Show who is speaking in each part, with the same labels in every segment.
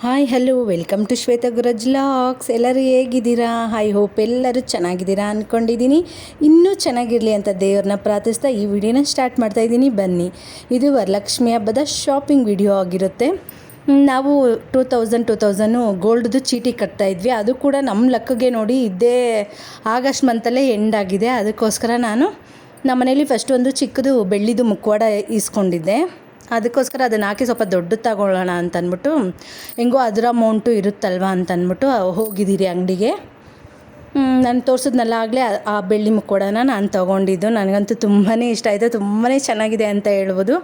Speaker 1: Hi hello welcome to Shweta ಗುರಜ್ vlogs. ಎಲ್ಲರೂ ಹೇಗಿದ್ದೀರಾ? ಐ ಹೋಪ್ ಎಲ್ಲರೂ ಚೆನ್ನಾಗಿದ್ದೀರಾ ಅಂದ್ಕೊಂಡಿದ್ದೀನಿ. ಇನ್ನೂ ಚೆನ್ನಾಗಿರಲಿ ಅಂತ ದೇವ್ರನ್ನ ಪ್ರಾರ್ಥಿಸ್ತಾ ಈ ವಿಡಿಯೋನ ಸ್ಟಾರ್ಟ್ ಮಾಡ್ತಾಯಿದ್ದೀನಿ. ಬನ್ನಿ, ಇದು ವರಲಕ್ಷ್ಮಿ ಹಬ್ಬದ ಶಾಪಿಂಗ್ ವಿಡಿಯೋ ಆಗಿರುತ್ತೆ. ನಾವು 2000 ಗೋಲ್ಡ್ದು ಚೀಟಿ ಕಟ್ತಾಯಿದ್ವಿ. ಅದು ಕೂಡ ನಮ್ಮ ಲೆಕ್ಕಗೆ ನೋಡಿ ಇದೇ ಆಗಸ್ಟ್ ಮಂತಲ್ಲೇ ಎಂಡ್ ಆಗಿದೆ. ಅದಕ್ಕೋಸ್ಕರ ನಾನು ನಮ್ಮ ಮನೇಲಿ ಫಸ್ಟ್ ಒಂದು ಚಿಕ್ಕದು ಬೆಳ್ಳಿದು ಮುಖವಾಡ ಇಸ್ಕೊಂಡಿದ್ದೆ. ಅದಕ್ಕೋಸ್ಕರ ಅದನ್ನು ಹಾಕಿ ಸ್ವಲ್ಪ ದೊಡ್ಡದು ತಗೊಳ್ಳೋಣ ಅಂತಂದ್ಬಿಟ್ಟು, ಹೆಂಗೋ ಅದರ ಅಮೌಂಟು ಇರುತ್ತಲ್ವ ಅಂತಂದ್ಬಿಟ್ಟು ಹೋಗಿದ್ದೀರಿ ಅಂಗಡಿಗೆ. ನಾನು ತೋರಿಸಿದ್ನಲ್ಲ ಆಗಲೇ ಆ ಬೆಳ್ಳಿ ಮುಖವಾಡನ ನಾನು ತೊಗೊಂಡಿದ್ದು. ನನಗಂತೂ ತುಂಬಾ ಇಷ್ಟ ಆಯಿತು, ತುಂಬಾ ಚೆನ್ನಾಗಿದೆ ಅಂತ ಹೇಳ್ಬೋದು.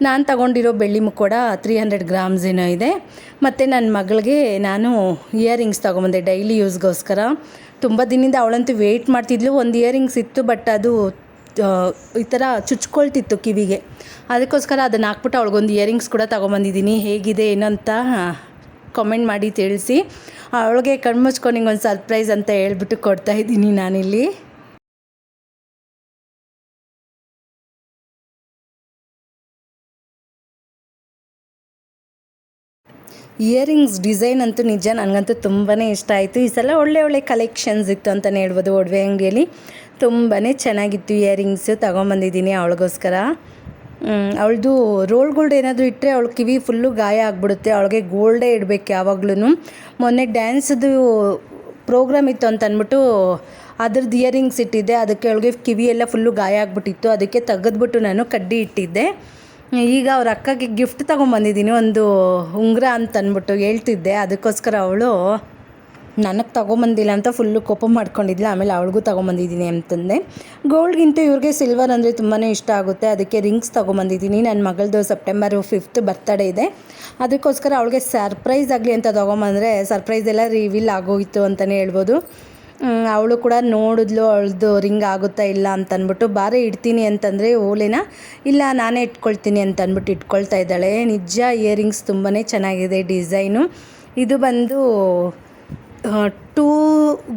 Speaker 1: ನಾನು ತೊಗೊಂಡಿರೋ ಬೆಳ್ಳಿ ಮುಖವಾಡ 300 ಗ್ರಾಮ್ಸ್ ಏನೋ ಇದೆ. ಮತ್ತು ನನ್ನ ಮಗಳಿಗೆ ನಾನು ಇಯರಿಂಗ್ಸ್ ತೊಗೊಂಬಂದೆ ಡೈಲಿ ಯೂಸ್ಗೋಸ್ಕರ. ತುಂಬ ದಿನದಿಂದ ಅವಳಂತೂ ವೆಯ್ಟ್ ಮಾಡ್ತಿದ್ಲು. ಒಂದು ಇಯರಿಂಗ್ಸ್ ಇತ್ತು, ಬಟ್ ಅದು ಈ ಥರ ಚುಚ್ಕೊಳ್ತಿತ್ತು ಕಿವಿಗೆ. ಅದಕ್ಕೋಸ್ಕರ ಅದನ್ನು ಹಾಕ್ಬಿಟ್ಟು ಅವಳಿಗೊಂದು ಇಯರಿಂಗ್ಸ್ ಕೂಡ ತೊಗೊಂಬಂದಿದ್ದೀನಿ. ಹೇಗಿದೆ ಏನಂತ ಕಾಮೆಂಟ್ ಮಾಡಿ ತಿಳಿಸಿ. ಅವಳಿಗೆ ಕಣ್ಮುಚ್ಕೊಂಡು ಹಿಂಗೊಂದು ಸರ್ಪ್ರೈಸ್ ಅಂತ ಹೇಳ್ಬಿಟ್ಟು ಕೊಡ್ತಾಯಿದ್ದೀನಿ ನಾನಿಲ್ಲಿ. ಇಯರಿಂಗ್ಸ್ ಡಿಸೈನ್ ಅಂತೂ ನಿಜ ನನಗಂತೂ ತುಂಬಾ ಇಷ್ಟ ಆಯಿತು. ಈ ಸಲ ಒಳ್ಳೆ ಕಲೆಕ್ಷನ್ಸ್ ಇತ್ತು ಅಂತಲೇ ಹೇಳ್ಬೋದು. ಒಡವೆ ಅಂಗಡಿಯಲ್ಲಿ ತುಂಬಾ ಚೆನ್ನಾಗಿತ್ತು. ಇಯರಿಂಗ್ಸು ತೊಗೊಂಬಂದಿದ್ದೀನಿ ಅವಳಿಗೋಸ್ಕರ. ಅವಳದು ರೋಲ್ ಗೋಲ್ಡ್ ಏನಾದರೂ ಇಟ್ಟರೆ ಅವಳ ಕಿವಿ ಫುಲ್ಲು ಗಾಯ ಆಗಿಬಿಡುತ್ತೆ. ಅವಳಿಗೆ ಗೋಲ್ಡೇ ಇಡಬೇಕು ಯಾವಾಗ್ಲೂ. ಮೊನ್ನೆ ಡ್ಯಾನ್ಸ್ದು ಪ್ರೋಗ್ರಾಮ್ ಇತ್ತು ಅಂತ ಅಂದ್ಬಿಟ್ಟು ಅದ್ರದ್ದು ಇಯರಿಂಗ್ಸ್ ಇಟ್ಟಿದ್ದೆ. ಅದಕ್ಕೆ ಅವಳಿಗೆ ಕಿವಿ ಎಲ್ಲ ಫುಲ್ಲು ಗಾಯ ಆಗಿಬಿಟ್ಟಿತ್ತು. ಅದಕ್ಕೆ ತೆಗೆದ್ಬಿಟ್ಟು ನಾನು ಕಡ್ಡಿ ಇಟ್ಟಿದ್ದೆ. ಈಗ ಅವ್ರ ಅಕ್ಕಗೆ ಗಿಫ್ಟ್ ತೊಗೊಂಬಂದಿದ್ದೀನಿ, ಒಂದು ಉಂಗುರ ಅಂತ ಅಂದ್ಬಿಟ್ಟು ಹೇಳ್ತಿದ್ದೆ. ಅದಕ್ಕೋಸ್ಕರ ಅವಳು ನನಗೆ ತೊಗೊಂಬಂದಿಲ್ಲ ಅಂತ ಫುಲ್ಲು ಕೋಪ ಮಾಡ್ಕೊಂಡಿದ್ಲು. ಆಮೇಲೆ ಅವಳಿಗೂ ತೊಗೊಂಬಂದಿದ್ದೀನಿ ಅಂತಂದೆ. ಗೋಲ್ಡ್ಗಿಂತ ಇವ್ರಿಗೆ ಸಿಲ್ವರ್ ಅಂದರೆ ತುಂಬಾ ಇಷ್ಟ ಆಗುತ್ತೆ. ಅದಕ್ಕೆ ರಿಂಗ್ಸ್ ತೊಗೊಂಬಂದಿದ್ದೀನಿ. ನನ್ನ ಮಗಳದು ಸೆಪ್ಟೆಂಬರ್ 5th ಬರ್ತಡೇ ಇದೆ. ಅದಕ್ಕೋಸ್ಕರ ಅವಳಿಗೆ ಸರ್ಪ್ರೈಸ್ ಆಗಲಿ ಅಂತ ತೊಗೊಂಬಂದರೆ ಸರ್ಪ್ರೈಸ್ ಎಲ್ಲ ರಿವೀಲ್ ಆಗೋಯಿತು ಅಂತಲೇ ಹೇಳ್ಬೋದು. ಅವಳು ಕೂಡ ನೋಡಿದ್ಲು ಅವಳದು ರಿಂಗ್ ಆಗುತ್ತಾ ಇಲ್ಲ ಅಂತಂದ್ಬಿಟ್ಟು. ಬಾರೆ ಇಡ್ತೀನಿ ಅಂತಂದರೆ ಓಲೇನಾ ಇಲ್ಲ ನಾನೇ ಇಟ್ಕೊಳ್ತೀನಿ ಅಂತ ಅಂದ್ಬಿಟ್ಟು ಇಟ್ಕೊಳ್ತಾ ಇದ್ದಾಳೆ. ನಿಜ ಇಯರಿಂಗ್ಸ್ ತುಂಬಾ ಚೆನ್ನಾಗಿದೆ ಡಿಸೈನು. ಇದು ಬಂದು 2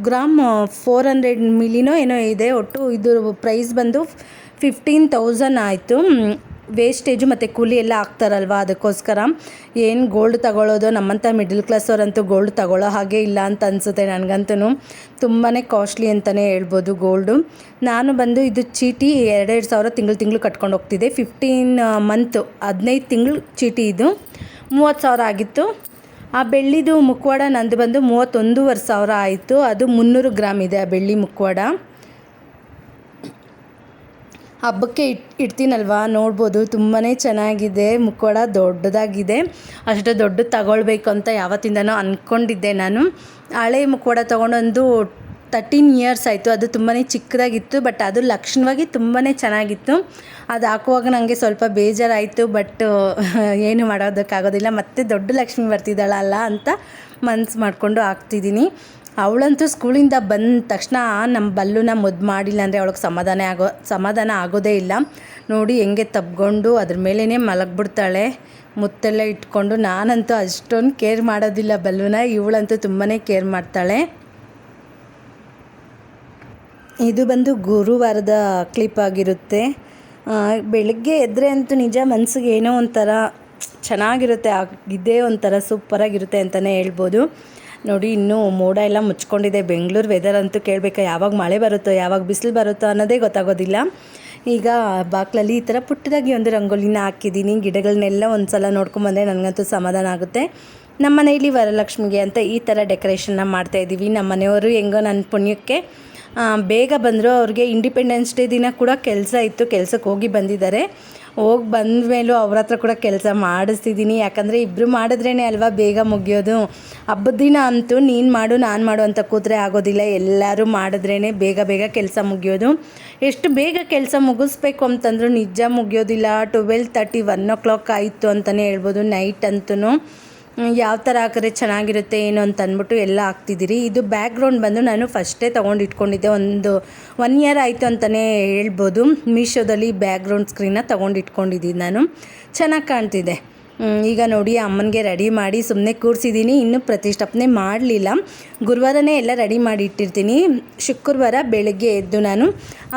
Speaker 1: ಗ್ರಾಮ್ 400 ಮಿಲಿನೋ ಏನೋ ಇದೆ. ಒಟ್ಟು ಇದು ಪ್ರೈಸ್ ಬಂದು 15,000 ಆಯಿತು. ವೇಸ್ಟೇಜು ಮತ್ತು ಕೂಲಿ ಎಲ್ಲ ಹಾಕ್ತಾರಲ್ವ, ಅದಕ್ಕೋಸ್ಕರ. ಏನು ಗೋಲ್ಡ್ ತಗೊಳ್ಳೋದು, ನಮ್ಮಂಥ ಮಿಡಲ್ ಕ್ಲಾಸ್ ಅವರಂತೂ ಗೋಲ್ಡ್ ತಗೊಳ್ಳೋ ಹಾಗೆ ಇಲ್ಲ ಅಂತ ಅನಿಸುತ್ತೆ ನನಗಂತೂ. ತುಂಬಾ ಕಾಸ್ಟ್ಲಿ ಅಂತಲೇ ಹೇಳ್ಬೋದು ಗೋಲ್ಡು. ನಾನು ಬಂದು ಇದು ಚೀಟಿ 2,000 ತಿಂಗಳು ಕಟ್ಕೊಂಡು ಹೋಗ್ತಿದ್ದೆ. 15 ಮಂತು 15 ತಿಂಗಳು ಚೀಟಿ. ಇದು 30,000 ಆಗಿತ್ತು. ಆ ಬೆಳ್ಳಿದು ಮುಖವಾಡ ನಂದು ಬಂದು 31,500 ಆಯಿತು. ಅದು 300 ಗ್ರಾಮ್ ಇದೆ ಆ ಬೆಳ್ಳಿ ಮುಖವಾಡ. ಹಬ್ಬಕ್ಕೆ ಇಡ್ತೀನಲ್ವ, ನೋಡ್ಬೋದು ತುಂಬಾ ಚೆನ್ನಾಗಿದೆ. ಮುಖವಾಡ ದೊಡ್ಡದಾಗಿದೆ. ಅಷ್ಟು ದೊಡ್ಡದು ತಗೊಳ್ಬೇಕು ಅಂತ ಯಾವತ್ತಿಂದನೋ ಅಂದ್ಕೊಂಡಿದ್ದೆ ನಾನು. ಹಳೆ ಮುಖವಾಡ ತೊಗೊಂಡೊಂದು 13 ಇಯರ್ಸ್ ಆಯಿತು. ಅದು ತುಂಬಾ ಚಿಕ್ಕದಾಗಿತ್ತು, ಬಟ್ ಅದು ಲಕ್ಷಣವಾಗಿ ತುಂಬಾ ಚೆನ್ನಾಗಿತ್ತು. ಅದು ಹಾಕುವಾಗ ನನಗೆ ಸ್ವಲ್ಪ ಬೇಜಾರಾಯಿತು, ಬಟ್ ಏನು ಮಾಡೋದಕ್ಕಾಗೋದಿಲ್ಲ. ಮತ್ತೆ ದೊಡ್ಡ ಲಕ್ಷ್ಮಿ ಬರ್ತಿದ್ದಾಳಲ್ಲ ಅಂತ ಮನ್ಸು ಮಾಡಿಕೊಂಡು ಹಾಕ್ತಿದ್ದೀನಿ. ಅವಳಂತೂ ಸ್ಕೂಲಿಂದ ಬಂದ ತಕ್ಷಣ ನಮ್ಮ ಬಲ್ಲುನ ಮುದ್ದು ಮಾಡಿಲ್ಲ ಅಂದರೆ ಅವಳಿಗೆ ಸಮಾಧಾನ ಆಗೋದೇ ಇಲ್ಲ. ನೋಡಿ ಹೆಂಗೆ ತಬ್ಕೊಂಡು ಅದ್ರ ಮೇಲೇ ಮಲಗಿಬಿಡ್ತಾಳೆ, ಮುತ್ತೆಲ್ಲ ಇಟ್ಕೊಂಡು. ನಾನಂತೂ ಅಷ್ಟೊಂದು ಕೇರ್ ಮಾಡೋದಿಲ್ಲ ಬಲ್ಲುನ. ಇವಳಂತೂ ತುಂಬಾ ಕೇರ್ ಮಾಡ್ತಾಳೆ. ಇದು ಬಂದು ಗುರುವಾರದ ಕ್ಲಿಪ್ ಆಗಿರುತ್ತೆ. ಬೆಳಗ್ಗೆ ಎದ್ದರೆ ಅಂತೂ ನಿಜ ಮನಸ್ಸಿಗೆ ಏನೋ ಒಂಥರ ಚೆನ್ನಾಗಿರುತ್ತೆ. ಇದೇ ಒಂಥರ ಸೂಪರಾಗಿರುತ್ತೆ ಅಂತಲೇ ಹೇಳ್ಬೋದು. ನೋಡಿ ಇನ್ನೂ ಮೋಡ ಎಲ್ಲ ಮುಚ್ಕೊಂಡಿದೆ. ಬೆಂಗಳೂರು ವೆದರ್ ಅಂತೂ ಕೇಳಬೇಕಾ, ಯಾವಾಗ ಮಳೆ ಬರುತ್ತೋ ಯಾವಾಗ ಬಿಸಿಲು ಬರುತ್ತೋ ಅನ್ನೋದೇ ಗೊತ್ತಾಗೋದಿಲ್ಲ. ಈಗ ಬಾಕ್ಲಲ್ಲಿ ಈ ಥರ ಪುಟ್ಟದಾಗಿ ಒಂದು ರಂಗೋಲಿನ ಹಾಕಿದ್ದೀನಿ. ಗಿಡಗಳನ್ನೆಲ್ಲ ಒಂದು ಸಲ ನೋಡ್ಕೊಂಬಂದರೆ ನನಗಂತೂ ಸಮಾಧಾನ ಆಗುತ್ತೆ. ನಮ್ಮ ಮನೆಯಲ್ಲಿ ವರಲಕ್ಷ್ಮಿಗೆ ಅಂತ ಈ ಥರ ಡೆಕೋರೇಷನ್ನ ಮಾಡ್ತಾಯಿದ್ದೀವಿ. ನಮ್ಮ ಮನೆಯವರು ಹೆಂಗೋ ನನ್ನ ಪುಣ್ಯಕ್ಕೆ ಬೇಗ ಬಂದರು. ಅವ್ರಿಗೆ ಇಂಡಿಪೆಂಡೆನ್ಸ್ ಡೇ ದಿನ ಕೂಡ ಕೆಲಸ ಇತ್ತು, ಕೆಲಸಕ್ಕೆ ಹೋಗಿ ಬಂದಿದ್ದಾರೆ. ಹೋಗಿ ಬಂದ ಮೇಲೂ ಅವ್ರ ಹತ್ರ ಕೂಡ ಕೆಲಸ ಮಾಡಿಸ್ತಿದ್ದೀನಿ. ಯಾಕಂದರೆ ಇಬ್ಬರು ಮಾಡಿದ್ರೇ ಅಲ್ವಾ ಬೇಗ ಮುಗಿಯೋದು. ಹಬ್ಬದ ದಿನ ಅಂತೂ ನೀನು ಮಾಡು ನಾನು ಮಾಡು ಅಂತ ಕೂತ್ರೆ ಆಗೋದಿಲ್ಲ. ಎಲ್ಲರೂ ಮಾಡಿದ್ರೇ ಬೇಗ ಕೆಲಸ ಮುಗಿಯೋದು. ಎಷ್ಟು ಬೇಗ ಕೆಲಸ ಮುಗಿಸ್ಬೇಕು ಅಂತಂದ್ರೂ ನಿಜ ಮುಗಿಯೋದಿಲ್ಲ. 12:30 1 o'clock ಆಯಿತು ಅಂತಲೇ ಹೇಳ್ಬೋದು. ನೈಟ್ ಅಂತೂ ಯಾವ ಥರ ಹಾಕಿದ್ರೆ ಚೆನ್ನಾಗಿರುತ್ತೆ ಏನು ಅಂತ ಅಂದ್ಬಿಟ್ಟು ಎಲ್ಲ ಹಾಕ್ತಿದ್ದೀರಿ. ಇದು ಬ್ಯಾಕ್ಗ್ರೌಂಡ್ ಬಂದು ನಾನು ಫಸ್ಟೇ ತೊಗೊಂಡು ಇಟ್ಕೊಂಡಿದ್ದೆ. 1 year ಆಯಿತು ಅಂತಲೇ ಹೇಳ್ಬೋದು. ಮೀಶೋದಲ್ಲಿ ಬ್ಯಾಕ್ಗ್ರೌಂಡ್ ಸ್ಕ್ರೀನ್ನ ತೊಗೊಂಡು ಇಟ್ಕೊಂಡಿದ್ದೀನಿ ನಾನು. ಚೆನ್ನಾಗಿ ಕಾಣ್ತಿದೆ. ಈಗ ನೋಡಿ ಅಮ್ಮನಿಗೆ ರೆಡಿ ಮಾಡಿ ಸುಮ್ಮನೆ ಕೂರಿಸಿದ್ದೀನಿ. ಇನ್ನೂ ಪ್ರತಿಷ್ಠಾಪನೆ ಮಾಡಲಿಲ್ಲ. ಗುರುವಾರನೇ ಎಲ್ಲ ರೆಡಿ ಮಾಡಿ ಇಟ್ಟಿರ್ತೀನಿ. ಶುಕ್ರವಾರ ಬೆಳಗ್ಗೆ ಎದ್ದು ನಾನು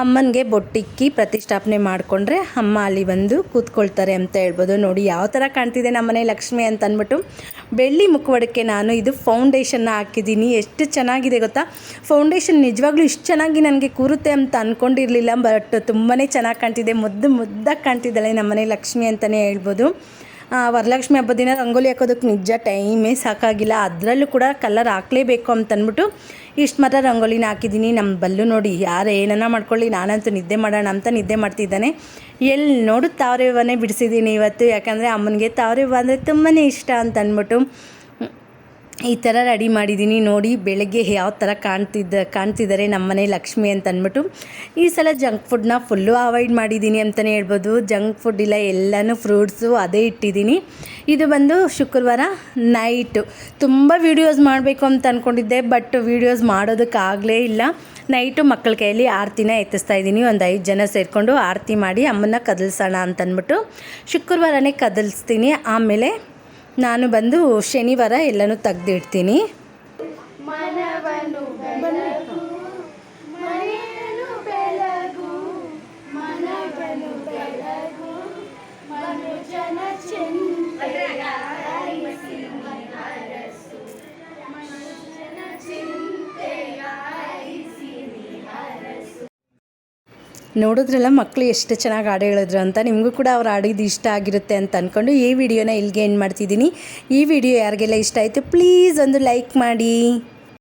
Speaker 1: ಅಮ್ಮನಿಗೆ ಬೊಟ್ಟಿಕ್ಕಿ ಪ್ರತಿಷ್ಠಾಪನೆ ಮಾಡಿಕೊಂಡ್ರೆ ಅಮ್ಮ ಅಲ್ಲಿ ಬಂದು ಕೂತ್ಕೊಳ್ತಾರೆ ಅಂತ ಹೇಳ್ಬೋದು. ನೋಡಿ ಯಾವ ಥರ ಕಾಣ್ತಿದೆ ನಮ್ಮನೆ ಲಕ್ಷ್ಮಿ ಅಂತ ಅಂದ್ಬಿಟ್ಟು ಬೆಳ್ಳಿ ಮುಖವಾಡಕ್ಕೆ ನಾನು ಇದು ಫೌಂಡೇಶನ್ನ ಹಾಕಿದ್ದೀನಿ. ಎಷ್ಟು ಚೆನ್ನಾಗಿದೆ ಗೊತ್ತಾ, ಫೌಂಡೇಶನ್ ನಿಜವಾಗ್ಲೂ ಇಷ್ಟು ಚೆನ್ನಾಗಿ ನನಗೆ ಕೂರುತ್ತೆ ಅಂತ ಅಂದ್ಕೊಂಡಿರಲಿಲ್ಲ. ಬಟ್ ತುಂಬಾ ಚೆನ್ನಾಗಿ ಕಾಣ್ತಿದೆ, ಮುದ್ದಾಗಿ ಕಾಣ್ತಿದ್ದಾಳೆ ನಮ್ಮನೆ ಲಕ್ಷ್ಮಿ ಅಂತಲೇ ಹೇಳ್ಬೋದು. ವರಲಕ್ಷ್ಮಿ ಹಬ್ಬದ ದಿನ ರಂಗೋಲಿ ಹಾಕೋದಕ್ಕೆ ನಿಜ ಟೈಮೇ ಸಾಕಾಗಿಲ್ಲ. ಅದರಲ್ಲೂ ಕೂಡ ಕಲರ್ ಹಾಕಲೇಬೇಕು ಅಂತಂದ್ಬಿಟ್ಟು ಇಷ್ಟು ಮಾತ್ರ ರಂಗೋಲಿನ ಹಾಕಿದ್ದೀನಿ. ನಮ್ಮ ಬಲ್ಲು ನೋಡಿ ಯಾರು ಏನನ್ನ ಮಾಡ್ಕೊಳ್ಳಿ, ನಾನಂತೂ ನಿದ್ದೆ ಮಾಡೋಣ ಅಂತ ನಿದ್ದೆ ಮಾಡ್ತಿದ್ದಾನೆ. ಎಲ್ಲಿ ನೋಡು ತಾವರೆ ಹೂವನ್ನೇ ಬಿಡಿಸಿದ್ದೀನಿ ಇವತ್ತು. ಯಾಕಂದರೆ ಅಮ್ಮನಿಗೆ ತಾವರೆ ಹೂವು ಅಂದರೆ ತುಂಬಾ ಇಷ್ಟ ಅಂತ ಅಂದ್ಬಿಟ್ಟು ಈ ಥರ ರೆಡಿ ಮಾಡಿದ್ದೀನಿ. ನೋಡಿ ಬೆಳಗ್ಗೆ ಯಾವ ಥರ ಕಾಣ್ತಿದ್ದಾರೆ ನಮ್ಮನೆ ಲಕ್ಷ್ಮಿ ಅಂತ ಅಂದ್ಬಿಟ್ಟು. ಈ ಸಲ ಜಂಕ್ ಫುಡ್ನ ಫುಲ್ಲು ಅವಾಯ್ಡ್ ಮಾಡಿದ್ದೀನಿ ಅಂತಲೇ ಹೇಳ್ಬೋದು. ಜಂಕ್ ಫುಡ್ ಇಲ್ಲ, ಎಲ್ಲನೂ ಫ್ರೂಟ್ಸು ಅದೇ ಇಟ್ಟಿದ್ದೀನಿ. ಇದು ಬಂದು ಶುಕ್ರವಾರ ನೈಟು ತುಂಬ ವೀಡಿಯೋಸ್ ಮಾಡಬೇಕು ಅಂತ ಅಂದ್ಕೊಂಡಿದ್ದೆ, ಬಟ್ ವೀಡಿಯೋಸ್ ಮಾಡೋದಕ್ಕಾಗಲೇ ಇಲ್ಲ. ನೈಟು ಮಕ್ಕಳ ಕೈಯಲ್ಲಿ ಆರತಿನ ಎತ್ತಿಸ್ತಾ ಇದ್ದೀನಿ. ಒಂದು 5 ಜನ ಸೇರಿಕೊಂಡು ಆರತಿ ಮಾಡಿ ಅಮ್ಮನ್ನ ಕದಲ್ಸೋಣ ಅಂತಂದ್ಬಿಟ್ಟು ಶುಕ್ರವಾರನೇ ಕದಲಿಸ್ತೀನಿ. ಆಮೇಲೆ ನಾನು ಬಂದು ಶನಿವಾರ ಎಲ್ಲನೂ ತೆಗೆದಿಡ್ತೀನಿ. ನೋಡಿದ್ರಲ್ಲ ಮಕ್ಕಳು ಎಷ್ಟು ಚೆನ್ನಾಗಿ ಹಾಡು ಹೇಳಿದ್ರು ಅಂತ. ನಿಮಗೂ ಕೂಡ ಅವ್ರು ಹಾಡಿದ್ದು ಇಷ್ಟ ಆಗಿರುತ್ತೆ ಅಂತ ಅಂದ್ಕೊಂಡು ಈ ವಿಡಿಯೋನ ಇಲ್ಲಿಗೆ ಎಂಡ್ ಮಾಡ್ತಿದ್ದೀನಿ. ಈ ವಿಡಿಯೋ ಯಾರಿಗೆಲ್ಲ ಇಷ್ಟ ಆಯಿತು ಪ್ಲೀಸ್ ಒಂದು ಲೈಕ್ ಮಾಡಿ.